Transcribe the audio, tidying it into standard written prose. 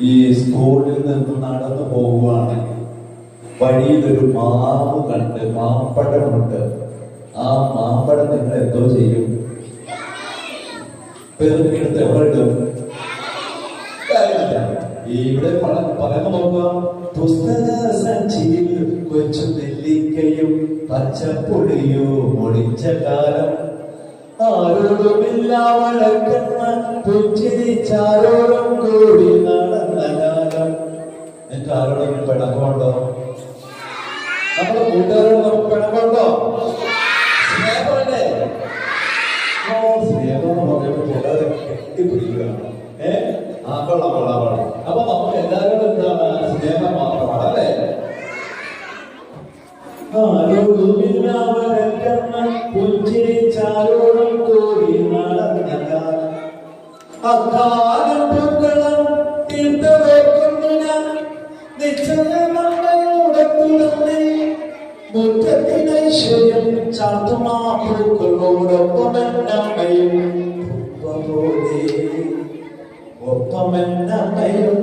ഈ സ്കൂളിൽ നിന്ന് നടന്നു പോകുവാണെങ്കിൽ വഴിയിലൊരു മാവ് കണ്ട് മാമ്പഴമുണ്ട്. ആ മാമ്പഴം നിങ്ങൾ എന്തോ ചെയ്യും? പെറുക്കിയെടുത്ത് എവിടെ ഇടും? ഇവിടെ പറയുന്ന നോക്കുക. പുസ്തക സഞ്ചിയിൽ കൊച്ചു നെല്ലിക്കയും പച്ചപ്പുളിയോ ഒളിച്ച കാലം, ആരോടുമില്ല വഴക്കുന്ന പുഞ്ചിരിച്ചാരോടും കൂടി നടന്ന കാലം. എനിക്ക് ആരോടെങ്കിലും പിണക്കമുണ്ടോ? നമ്മുടെ കൂട്ടുകാരോട് നമുക്ക് പിണക്കമുണ്ടോ? സ്നേഹമല്ലേ? സ്നേഹം എന്ന് പറയുമ്പോൾ ചിലരെ കെട്ടിപ്പിടിക്കുകയാണ്. കൊള്ളാം. അപ്പൊ നമുക്ക് എല്ലാവരും എന്താണ്? സ്നേഹം മാത്രമാണ് അല്ലേ? ആരോടുമില്ല വഴക്കുന്ന പുഞ്ചിരിച്ചാരോടും കൂടി നടന്ന കാലം, അക്കാലം പൂക്കളം തീർത്ത് വെക്കുന്നു ഞാൻ നിശ്ചയമയുടെ തുറന്നേ മുറ്റത്തിനൈശ്വര്യം ചാത്തുമാ പൂക്കളോടൊപ്പം എന്നമ്മയും ഒപ്പമെന്നമ്മയും